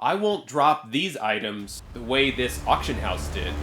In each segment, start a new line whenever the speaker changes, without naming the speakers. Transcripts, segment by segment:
I won't drop these items the way this auction house did.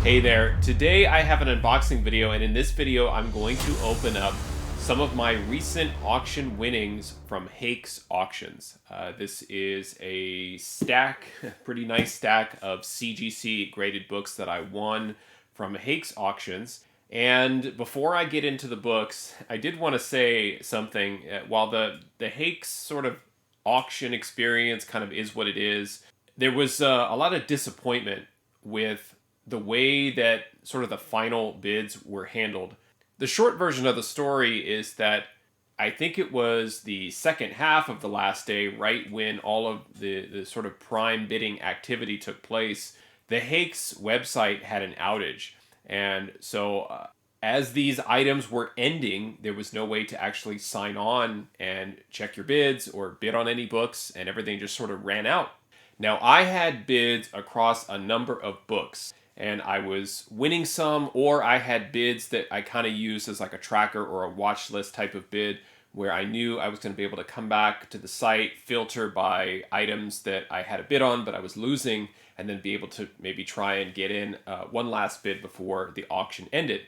Hey there, today I have an unboxing video, and in this video I'm going to open up some of my recent auction winnings from Hake's auctions. This is a stack, pretty nice stack of CGC-graded books that I won from Hake's auctions. And before I get into the books, I did want to say something. While the Hake's sort of auction experience kind of is what it is, there was a lot of disappointment with the way that sort of the final bids were handled. The short version of the story is that I think it was the second half of the last day, right when all of the sort of prime bidding activity took place, the Hake's website had an outage. And so as these items were ending, there was no way to actually sign on and check your bids or bid on any books, and everything just sort of ran out. Now, I had bids across a number of books, and I was winning some, or I had bids that I kind of used as like a tracker or a watch list type of bid, where I knew I was going to be able to come back to the site, filter by items that I had a bid on but I was losing, and then be able to maybe try and get in one last bid before the auction ended.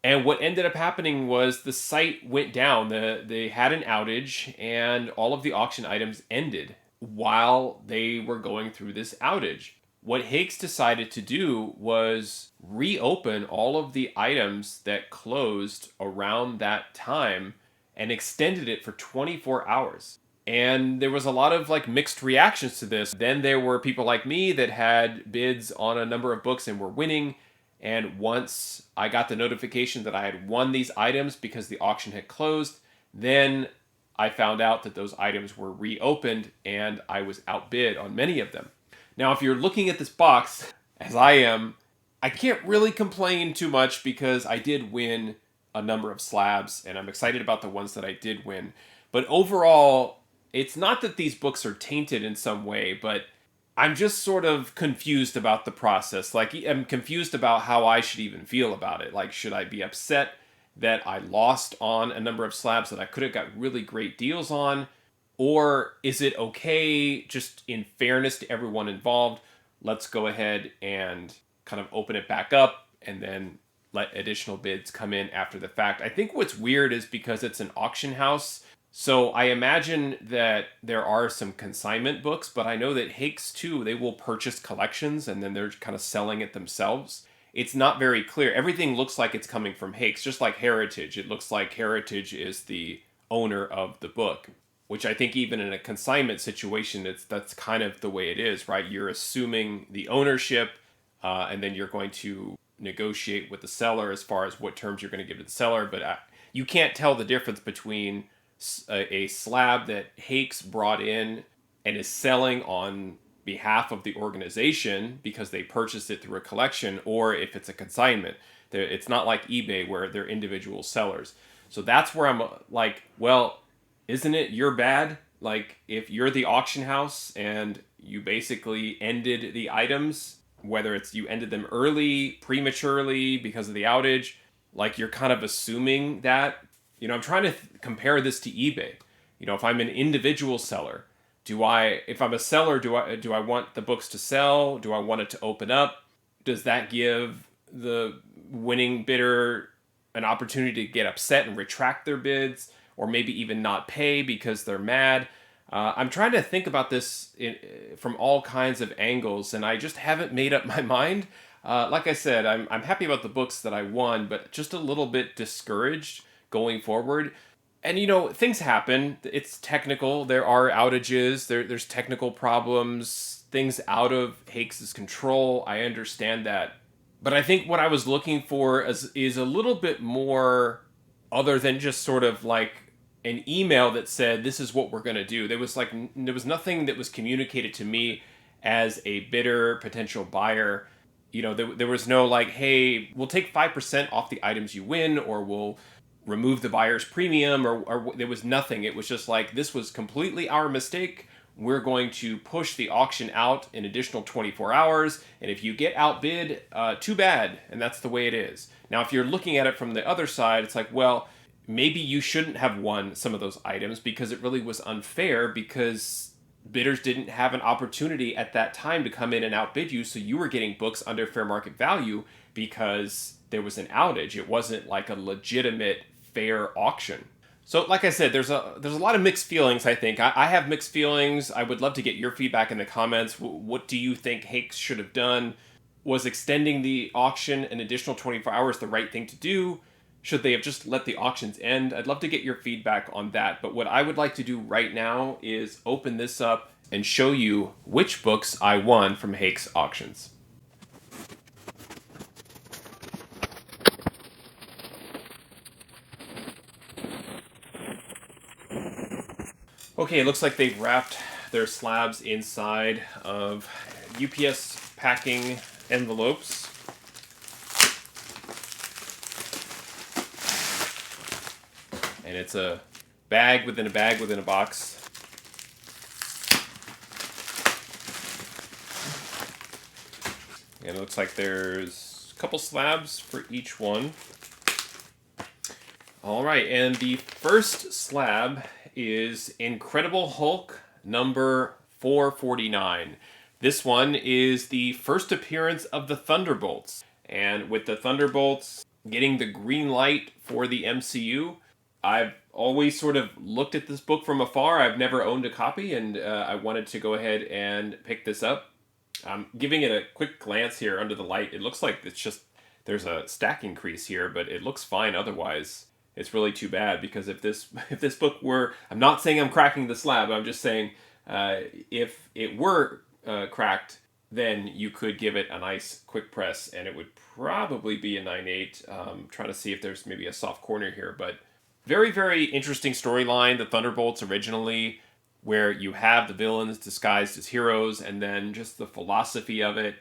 And what ended up happening was the site went down. They had an outage, and all of the auction items ended while they were going through this outage. What Hakes decided to do was reopen all of the items that closed around that time and extended it for 24 hours. And there was a lot of like mixed reactions to this. Then there were people like me that had bids on a number of books and were winning. And once I got the notification that I had won these items because the auction had closed, then I found out that those items were reopened and I was outbid on many of them. Now, if you're looking at this box, as I am, I can't really complain too much because I did win a number of slabs, and I'm excited about the ones that I did win. But overall, it's not that these books are tainted in some way, but I'm just sort of confused about the process. Like, I'm confused about how I should even feel about it. Like, should I be upset that I lost on a number of slabs that I could have got really great deals on? Or is it okay, just in fairness to everyone involved, let's go ahead and kind of open it back up and then let additional bids come in after the fact? I think what's weird is because it's an auction house, so I imagine that there are some consignment books, but I know that Hakes too, they will purchase collections and then they're kind of selling it themselves. It's not very clear. Everything looks like it's coming from Hakes, just like Heritage. It looks like Heritage is the owner of the book, which I think even in a consignment situation, that's kind of the way it is, right? You're assuming the ownership, and then you're going to negotiate with the seller as far as what terms you're going to give to the seller. But you can't tell the difference between a slab that Hakes brought in and is selling on behalf of the organization because they purchased it through a collection, or if it's a consignment. It's not like eBay where they're individual sellers. So that's where I'm like, well, isn't it your bad? Like, if you're the auction house and you basically ended the items, whether it's you ended them early, prematurely because of the outage, like you're kind of assuming that. I'm trying to compare this to eBay. If I'm an individual seller, if I'm a seller, do I want the books to sell? Do I want it to open up? Does that give the winning bidder an opportunity to get upset and retract their bids? Or maybe even not pay because they're mad? I'm trying to think about this from all kinds of angles, and I just haven't made up my mind. Like I said, I'm happy about the books that I won, but just a little bit discouraged going forward. And things happen. It's technical. There are outages. There's technical problems. Things out of Hakes' control. I understand that. But I think what I was looking for is a little bit more other than just sort of like an email that said, this is what we're going to do. There was nothing that was communicated to me as a bidder, potential buyer. There was no like, hey, we'll take 5% off the items you win, or we'll remove the buyer's premium, or there was nothing. It was just like, this was completely our mistake. We're going to push the auction out an additional 24 hours, and if you get outbid, too bad, and that's the way it is. Now, if you're looking at it from the other side, it's like, well, maybe you shouldn't have won some of those items because it really was unfair, because bidders didn't have an opportunity at that time to come in and outbid you, so you were getting books under fair market value because there was an outage. It wasn't like a legitimate fair auction. So like I said, there's a lot of mixed feelings, I think. I have mixed feelings. I would love to get your feedback in the comments. What do you think Hake should have done? Was extending the auction an additional 24 hours the right thing to do? Should they have just let the auctions end? I'd love to get your feedback on that. But what I would like to do right now is open this up and show you which books I won from Hake's auctions. Okay, it looks like they've wrapped their slabs inside of UPS packing envelopes. And it's a bag within a bag within a box. And it looks like there's a couple slabs for each one. All right, and the first slab is Incredible Hulk number 449. This one is the first appearance of the Thunderbolts. And with the Thunderbolts getting the green light for the MCU, I've always sort of looked at this book from afar. I've never owned a copy, and I wanted to go ahead and pick this up. I'm giving it a quick glance here under the light. It looks like it's just, there's a stacking crease here, but it looks fine otherwise. It's really too bad, because if this book were, I'm not saying I'm cracking the slab, I'm just saying if it were cracked, then you could give it a nice quick press, and it would probably be a 9/8. Trying to see if there's maybe a soft corner here, but very, very interesting storyline, the Thunderbolts originally, where you have the villains disguised as heroes, and then just the philosophy of it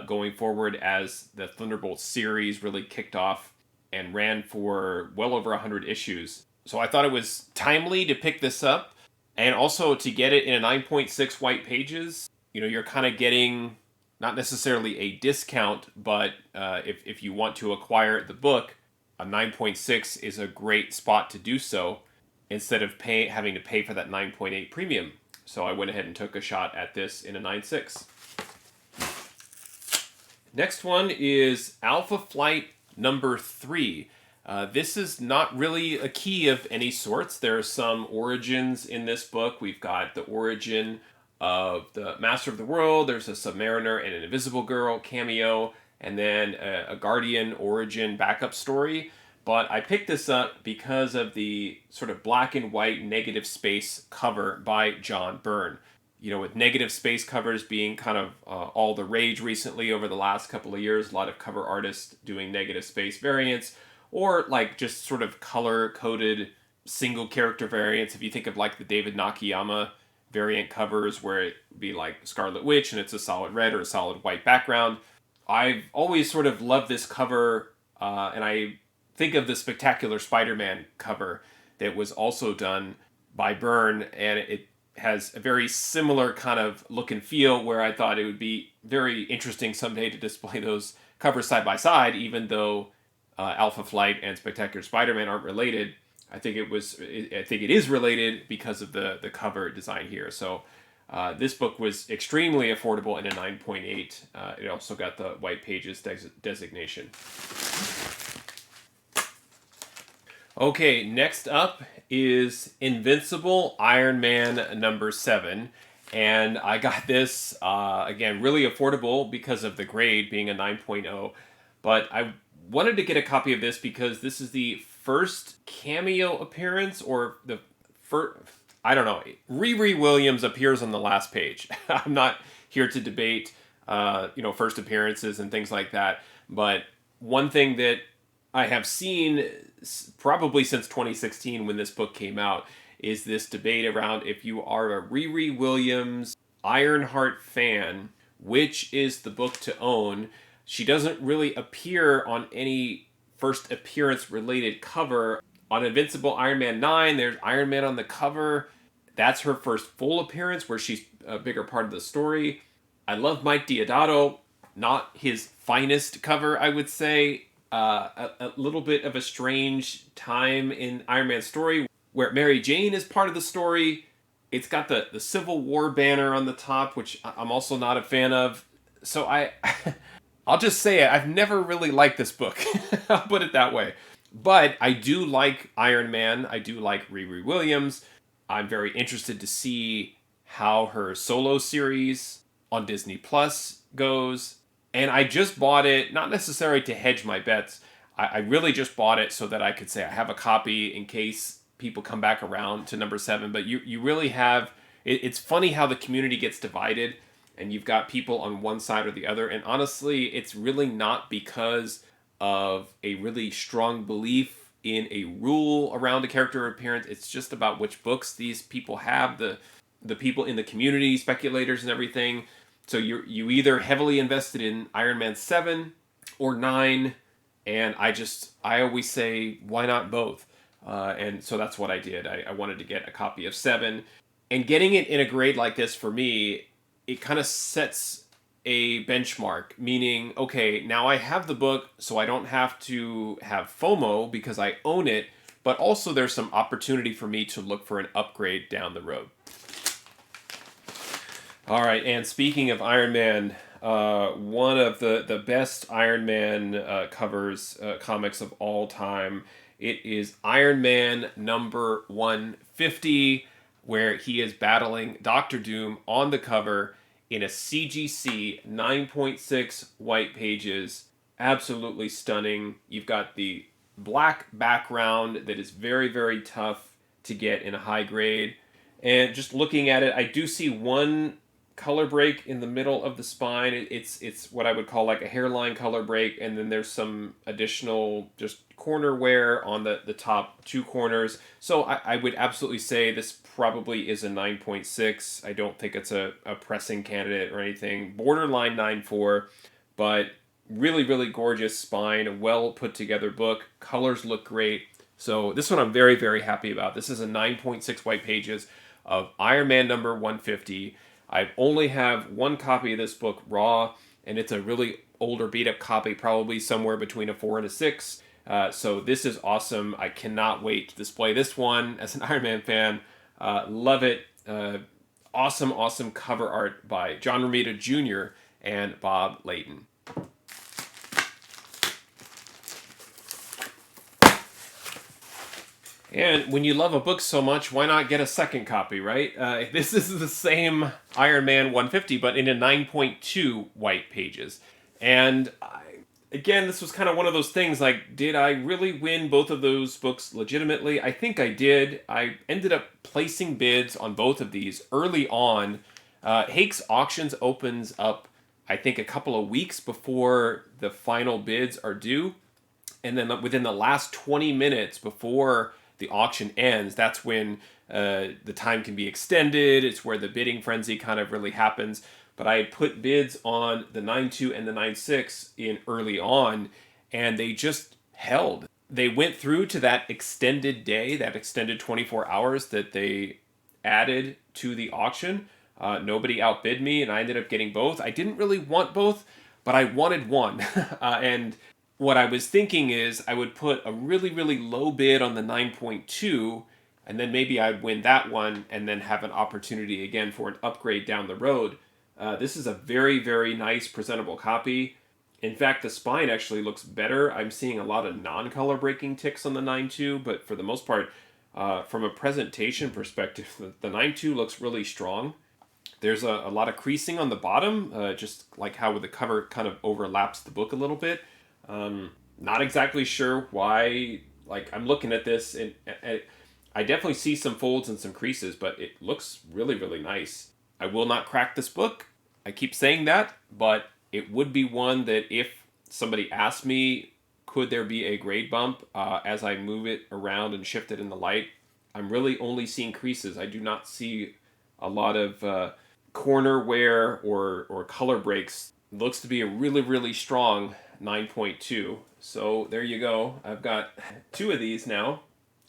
going forward as the Thunderbolts series really kicked off and ran for well over 100 issues. So I thought it was timely to pick this up, and also to get it in a 9.6 white pages. You know, you're kind of getting, not necessarily a discount, but if you want to acquire the book, a 9.6 is a great spot to do so, instead of having to pay for that 9.8 premium. So I went ahead and took a shot at this in a 9.6. Next one is Alpha Flight number 3. This is not really a key of any sorts. There are some origins in this book. We've got the origin of the Master of the World. There's a Submariner and an Invisible Girl cameo, and then a Guardian origin backup story. But I picked this up because of the sort of black and white negative space cover by John Byrne. You know, with negative space covers being kind of all the rage recently over the last couple of years, a lot of cover artists doing negative space variants, or like just sort of color-coded single character variants. If you think of like the David Nakayama variant covers, where it would be like Scarlet Witch and it's a solid red or a solid white background. I've always sort of loved this cover, and I think of the Spectacular Spider-Man cover that was also done by Byrne, and it has a very similar kind of look and feel, where I thought it would be very interesting someday to display those covers side by side, even though Alpha Flight and Spectacular Spider-Man aren't related. I think it is related because of the cover design here. So this book was extremely affordable in a 9.8. It also got the white pages designation. Okay, next up is Invincible Iron Man number 7. And I got this, again, really affordable because of the grade being a 9.0. But I wanted to get a copy of this because this is the first cameo appearance, or the first, I don't know, Riri Williams appears on the last page. I'm not here to debate, first appearances and things like that. But one thing that I have seen probably since 2016 when this book came out is this debate around, if you are a Riri Williams Ironheart fan, which is the book to own. She doesn't really appear on any first appearance related cover On Invincible Iron Man 9, there's Iron Man on the cover. That's her first full appearance where she's a bigger part of the story. I love Mike Deodato. Not his finest cover, I would say. A little bit of a strange time in Iron Man's story where Mary Jane is part of the story. It's got the Civil War banner on the top, which I'm also not a fan of. So I'll just say it. I've never really liked this book. I'll put it that way. But I do like Iron Man. I do like Riri Williams. I'm very interested to see how her solo series on Disney Plus goes. And I just bought it, not necessarily to hedge my bets. I really just bought it so that I could say I have a copy in case people come back around to number 7. But you really have, it's funny how the community gets divided and you've got people on one side or the other. And honestly, it's really not because of a really strong belief in a rule around a character appearance. It's just about which books these people have, the people in the community, speculators and everything. So you either heavily invested in Iron Man 7 or 9, and I always say, why not both? And so that's what I did. I wanted to get a copy of 7. And getting it in a grade like this for me, it kind of sets a benchmark, meaning, okay, now I have the book, so I don't have to have FOMO because I own it, but also there's some opportunity for me to look for an upgrade down the road. All right, and speaking of Iron Man, one of the best Iron Man covers, comics of all time, it is Iron Man number 150, where he is battling Doctor Doom on the cover in a CGC 9.6 white pages. Absolutely stunning. You've got the black background that is very, very tough to get in a high grade. And just looking at it, I do see one color break in the middle of the spine. It's what I would call like a hairline color break, and then there's some additional just corner wear on the top 2 corners. So I would absolutely say this probably is a 9.6. I don't think it's a pressing candidate or anything. Borderline 9.4, but really, really gorgeous spine, a well put together book. Colors look great. So this one I'm very, very happy about. This is a 9.6 white pages of Iron Man number 150. I only have one copy of this book raw, and it's a really older beat up copy, probably somewhere between a 4 and a 6. So this is awesome. I cannot wait to display this one as an Iron Man fan. Love it. Awesome, awesome cover art by John Romita Jr. and Bob Layton. And when you love a book so much, why not get a second copy, right? This is the same Iron Man 150, but in a 9.2 white pages. And again, this was kind of one of those things like, did I really win both of those books legitimately? I think I did. I ended up placing bids on both of these early on. Hake's Auctions opens up, I think, a couple of weeks before the final bids are due. And then within the last 20 minutes before the auction ends, that's when the time can be extended. It's where the bidding frenzy kind of really happens. But I had put bids on the 9.2 and the 9.6 in early on, and they just held. They went through to that extended day, that extended 24 hours that they added to the auction. Nobody outbid me, and I ended up getting both. I didn't really want both, but I wanted one. And what I was thinking is I would put a really, really low bid on the 9.2, and then maybe I'd win that one and then have an opportunity again for an upgrade down the road. This is a very, very nice, presentable copy. In fact, the spine actually looks better. I'm seeing a lot of non-color breaking ticks on the 9.2, but for the most part, from a presentation perspective, the 9.2 looks really strong. There's a lot of creasing on the bottom, just like how the cover kind of overlaps the book a little bit. Not exactly sure why. Like, I'm looking at this and I definitely see some folds and some creases, but it looks really, really nice. I will not crack this book. I keep saying that, but it would be one that if somebody asked me, could there be a grade bump as I move it around and shift it in the light, I'm really only seeing creases. I do not see a lot of corner wear or color breaks. It looks to be a really, really strong 9.2. So there you go. I've got 2 of these now.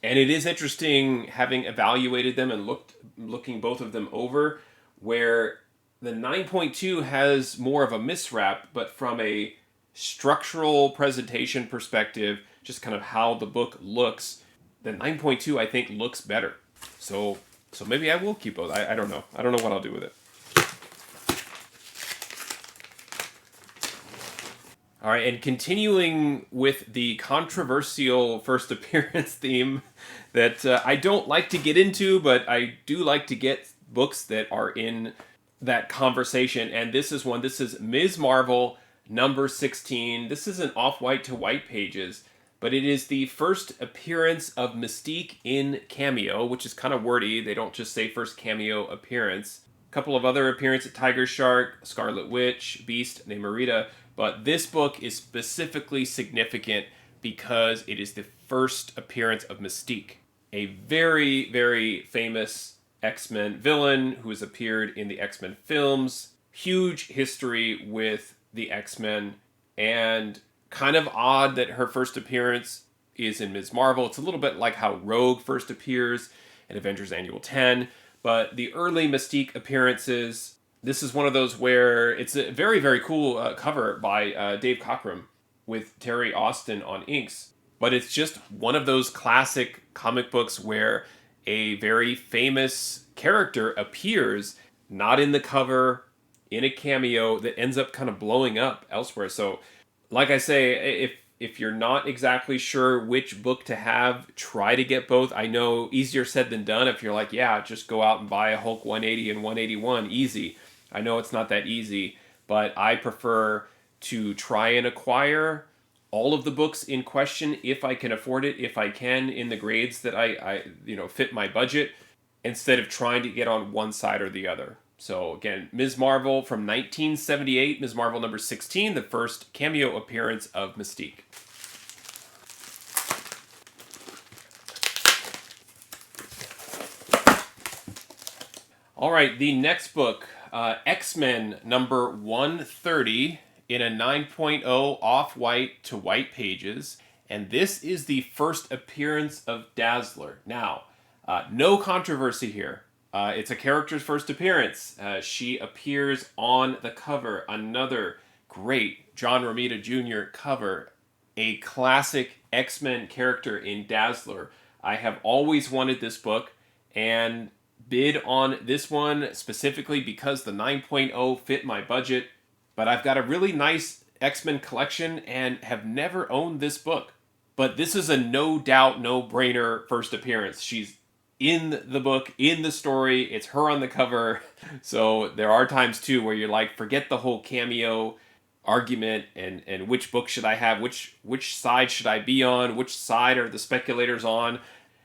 And it is interesting having evaluated them and looking both of them over, where the 9.2 has more of a miswrap, but from a structural presentation perspective, just kind of how the book looks, the 9.2 I think looks better. So maybe I will keep both. I don't know. I don't know what I'll do with it. All right, and continuing with the controversial first appearance theme that I don't like to get into, but I do like to get books that are in that conversation. And this is one. This is Ms. Marvel number 16. This is an off-white to white pages, but it is the first appearance of Mystique in Cameo, which is kind of wordy. They don't just say first cameo appearance. A couple of other appearances: Tiger Shark, Scarlet Witch, Beast, Namorita. But this book is specifically significant because it is the first appearance of Mystique, a very, very famous X-Men villain who has appeared in the X-Men films. Huge history with the X-Men, and kind of odd that her first appearance is in Ms. Marvel. It's a little bit like how Rogue first appears in Avengers Annual 10, but the early Mystique appearances, this is one of those where it's a very, very cool cover by Dave Cockrum with Terry Austin on inks. But it's just one of those classic comic books where a very famous character appears, not in the cover, in a cameo that ends up kind of blowing up elsewhere. So, like I say, if you're not exactly sure which book to have, try to get both. I know easier said than done. If you're like, yeah, just go out and buy a Hulk 180 and 181, easy. I know it's not that easy, but I prefer to try and acquire all of the books in question if I can afford it, if I can, in the grades that I fit my budget, instead of trying to get on one side or the other. So again, Ms. Marvel from 1978, Ms. Marvel number 16, the first cameo appearance of Mystique. All right, the next book, X-Men number 130 in a 9.0 off-white to white pages. And this is the first appearance of Dazzler. Now, no controversy here. It's a character's first appearance. She appears on the cover. Another great John Romita Jr. cover. A classic X-Men character in Dazzler. I have always wanted this book and bid on this one specifically because the 9.0 fit my budget. But I've got a really nice X-Men collection and have never owned this book. But this is a no doubt, no-brainer first appearance. She's in the book, in the story. It's her on the cover. So there are times too where you're like, forget the whole cameo argument and which book should I have, which side should I be on, which side are the speculators on.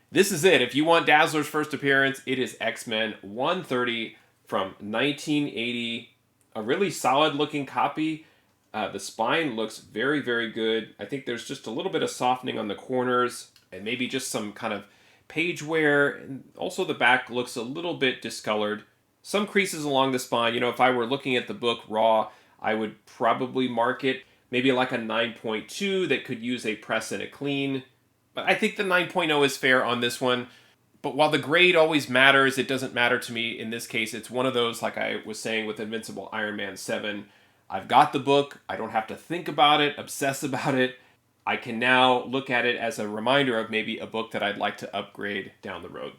This is it. If you want Dazzler's first appearance, it is X-Men 130 from 1980. A really solid looking copy. The spine looks very, very good. I think there's just a little bit of softening on the corners and maybe just some kind of page wear, and also the back looks a little bit discolored. Some creases along the spine. If I were looking at the book raw, I would probably mark it maybe like a 9.2 that could use a press and a clean. But I think the 9.0 is fair on this one. But while the grade always matters, it doesn't matter to me in this case. It's one of those, like I was saying with Invincible Iron Man 7. I've got the book. I don't have to think about it, obsess about it. I can now look at it as a reminder of maybe a book that I'd like to upgrade down the road.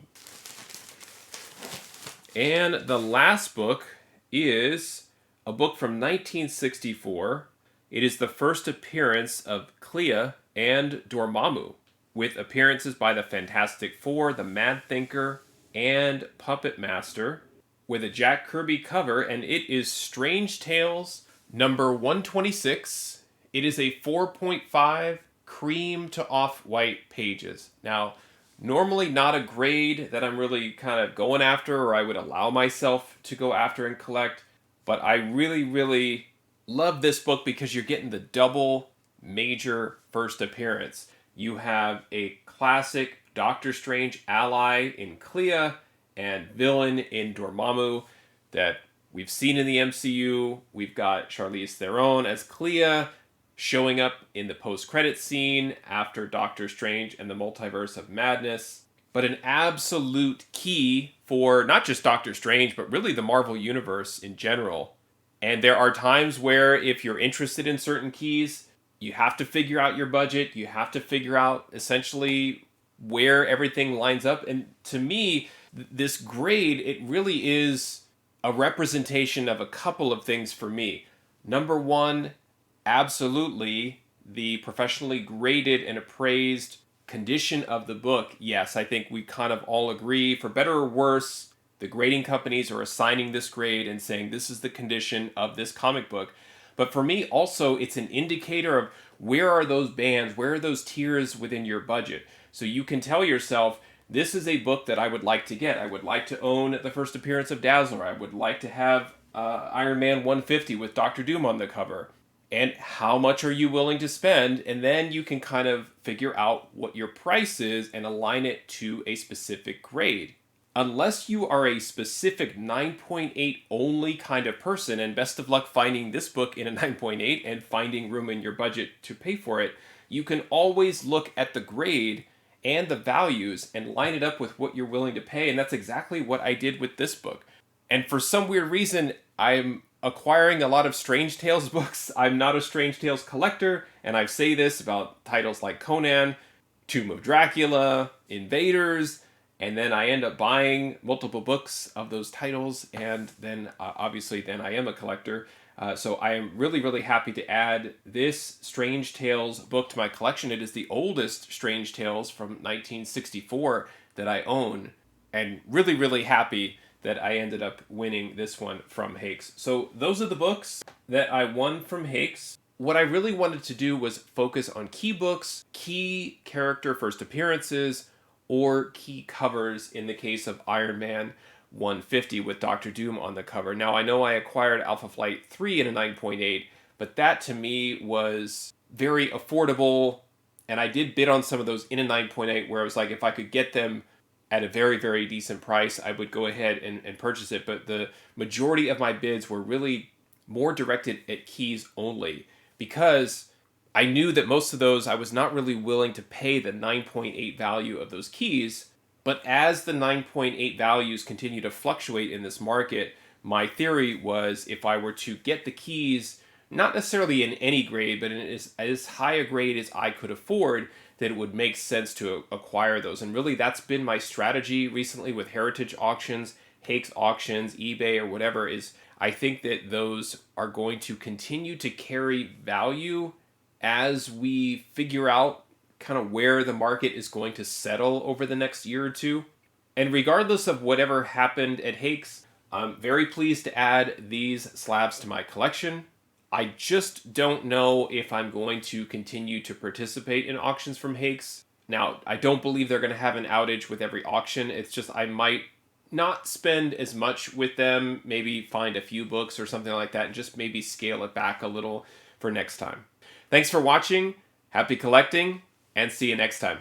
And the last book is a book from 1964. It is the first appearance of Clea and Dormammu, with appearances by the Fantastic Four, the Mad Thinker, and Puppet Master, with a Jack Kirby cover, and it is Strange Tales number 126. It is a 4.5 cream to off-white pages. Now, normally not a grade that I'm really kind of going after or I would allow myself to go after and collect, but I really, really love this book because you're getting the double major first appearance. You have a classic Doctor Strange ally in Clea and villain in Dormammu that we've seen in the MCU. We've got Charlize Theron as Clea. showing up in the post-credit scene after Doctor Strange and the Multiverse of Madness, but an absolute key for not just Doctor Strange, but really the Marvel Universe in general. And there are times where if you're interested in certain keys, you have to figure out your budget, you have to figure out essentially where everything lines up. And to me, this grade, it really is a representation of a couple of things for me. Number one, absolutely the professionally graded and appraised condition of the book. Yes, I think we kind of all agree, for better or worse, the grading companies are assigning this grade and saying this is the condition of this comic book. But for me, also, it's an indicator of where are those bands, where are those tiers within your budget. So you can tell yourself, this is a book that I would like to get. I would like to own the first appearance of Dazzler. I would like to have Iron Man 150 with Doctor Doom on the cover. And how much are you willing to spend? And then you can kind of figure out what your price is and align it to a specific grade. Unless you are a specific 9.8 only kind of person, and best of luck finding this book in a 9.8 and finding room in your budget to pay for it, you can always look at the grade and the values and line it up with what you're willing to pay. And that's exactly what I did with this book. And for some weird reason, I'm acquiring a lot of Strange Tales books. I'm not a Strange Tales collector, and I say this about titles like Conan, Tomb of Dracula, Invaders, and then I end up buying multiple books of those titles, and then obviously then I am a collector. So I am really, really happy to add this Strange Tales book to my collection. It is the oldest Strange Tales from 1964 that I own, and really, really happy that I ended up winning this one from Hake's. So those are the books that I won from Hake's. What I really wanted to do was focus on key books, key character first appearances, or key covers in the case of Iron Man 150 with Doctor Doom on the cover. Now, I know I acquired Alpha Flight 3 in a 9.8, but that to me was very affordable, and I did bid on some of those in a 9.8 where I was like, if I could get them at a very, very decent price, I would go ahead and purchase it. But the majority of my bids were really more directed at keys only, because I knew that most of those I was not really willing to pay the 9.8 value of those keys. But as the 9.8 values continue to fluctuate in this market, my theory was if I were to get the keys, not necessarily in any grade, but in as high a grade as I could afford, that it would make sense to acquire those. And really that's been my strategy recently with Heritage auctions, Hake's auctions, eBay, or whatever, is I think that those are going to continue to carry value as we figure out kind of where the market is going to settle over the next year or two. And regardless of whatever happened at Hake's, I'm very pleased to add these slabs to my collection. I just don't know if I'm going to continue to participate in auctions from Hake's. Now, I don't believe they're going to have an outage with every auction. It's just I might not spend as much with them, maybe find a few books or something like that, and just maybe scale it back a little for next time. Thanks for watching, happy collecting, and see you next time.